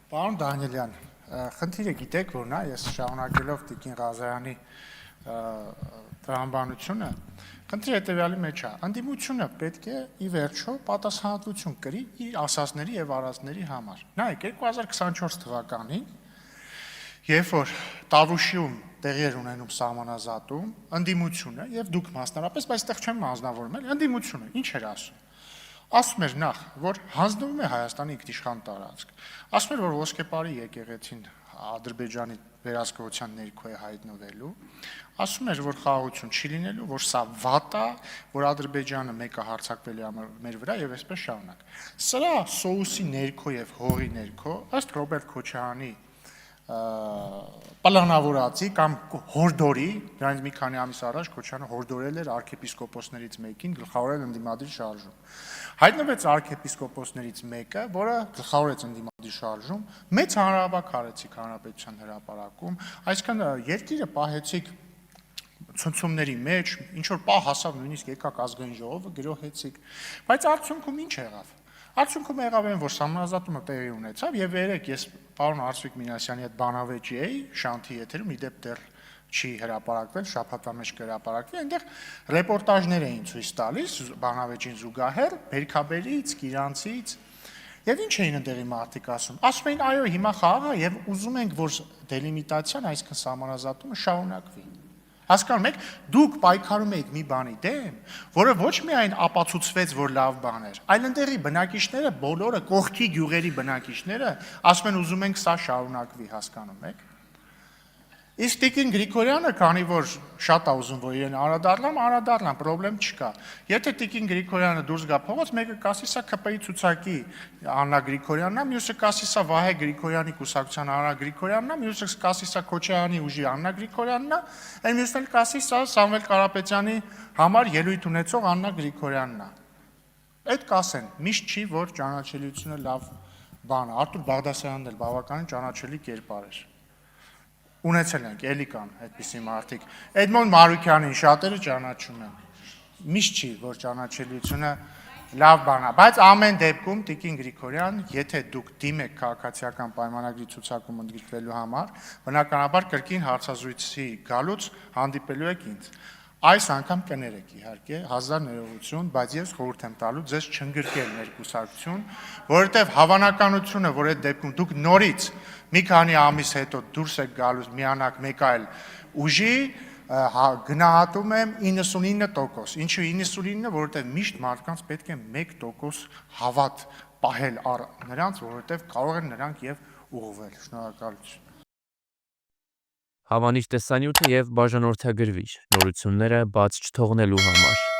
Պարոն Դանիելյան, խնդիրը գիտեք որն է, ես շարունակելով Տիկին Ղազարյանի տրամաբանությունը, խնդիրը հետևյալի մեջ է, ընդդիմությունը պետք է ի վերջո պատասխանատվություն կրի իր ասածների եւ արածների համար։ Նայեք, 2024 թվականին, երբ որ Տավուշիում տեղի էր ունենում սահմանազատում, ընդդիմությունը եւ դուք մասնարարապես, բայց այդտեղ չեմ անձնավորում, ընդդիմությունը ինչ էր ասում։ Ասում էր նախ, որ հանձնվում է Հայաստանի ինքնիշխան տարածք, ասում էր, որ ոսկեպարի եկեղեցին Ադրբեջանի վերահսկողության ներքո է հայտնվելու, ասում էր, որ խաղաղություն չի լինելու, որ սա վատ է, որ Ադրբեջանը մեկը հարձակվել է մեր վրա եւ այսպես շարունակ։ Սրա սոուսի ներքո եւ հողի ներքո, ըստ Ռոբերտ Քոչարյանի պլանավորածի կամ հորդորի, դրանից մի քանի ամիս առաջ Քոչարյանը հորդորել էր arczepiskopos-ներից մեկին գլխավորել ընդդիմադիր շարժում։ Հայտնվեց arczepiskopos-ներից մեկը, որը գլխավորեց ընդդիմադիր շարժում, մեծ հանրահավաք արեցիք Հանրապետության հրապարակում, այսինքն երկիրը պահեցիք ցնցումների մեջ, ինչ որ պահ հասավ նույնիսկ եկակ ազգային ժողովը գրոհեցիք, բայց արդյունքում ինչ եղավ։ Արդյունքում եղավ այն, որ սահմանազատումը տեղի ունեցավ եւ երեք ես պարոն Արծվիկ Մինասյանի հետ բանավեճի էի Շանթի եթերում, իդեպ դեռ չի հրապարակվել, շաբաթվա մեջ կհրապարակվի, այնտեղ ռեպորտաժներ էին ցույց տալիս բանավեճին զուգահեռ, Բերքաբերից, Կիրանցից եւ ինչ էին ընդեղի մարդիկ ասում։ Ասում էին, այո, հիմա խաղաղ է եւ ուզում ենք, որ դելիմիտացիան, այսինքն սահմանազատումը շարունակվի։ Հասկանում եք, դուք պայքարում եք մի բանի դեմ, որը ոչ միայն ապացուցվեց, որ լավ բան էր, այլ ընդեղի բնակիչները, բոլորը կողքի գյուղերի բնակիչները ասում են ուզում ենք սա շարունակվի, հասկանում եք։ Իսկ Տիկին Գրիգորյանը, քանի որ շատ է ուզում, որ իրեն անդրադառնամ, պրոբլեմ չկա։ Եթե Տիկին Գրիգորյանը դուրս գա փողոց, մեկը կասի սա ԿՊ-ի ցուցակի Աննա Գրիգորյանն է, մյուսը կասի սա Վահե Գրիգորյանի կուսակցության Աննա Գրիգորյանն է, մյուսը կասի սա Քոչարյանի ուժի Աննա Գրիգորյանն է, այն մյուսն էլ կասի սա Սամվել Կարապետյանի համար ելույթ ունեցող Աննա Գրիգորյանն է։ Այդ կասեն, միշտ չի, որ ճանաչելիությունը լավ բան է։ Արտուր Բաղդասարյանն էլ բավականին ճանաչելի կերպար էր։ Ունեցել ենք, էլի կան այդպիսի մարդիկ։ Էդմոն Մարուկյանին շատերը ճանաչում են։ Միշտ չի, որ ճանաչելիությունը լավ բան է, բայց ամեն դեպքում Տիկին Գրիգորյան, եթե դուք դիմեք քաղաքացիական պայմանագրի ցուցակում ընդգրկվելու համար, բնականաբար կրկին հարցազրույցի գալուց հանդիպելու եք ինձ։ Այս անգամ կներեք իհարկե, հազար ներողություն, բայց ես խորհուրդ եմ տալու ձեզ չընդգրկել մեր կուսակցություն, որովհետև հավանականությունը, որ այդ դեպքում դուք նորից մի քանի ամիս հետո դուրս եք գալուց միանակ մեկ այլ ուժի, գնահատում եմ 99%։ Ինչու 99%, որովհետև միշտ մարդկանց պետք է 1% հավատ պահել նրանց, որովհետև կարող են նրանք եւ ուղղվել։ Շնորհակալություն։ Հավանիր տեսանյութը եւ բաժանորդագրվիր նորությունները բաց չթողնելու համար։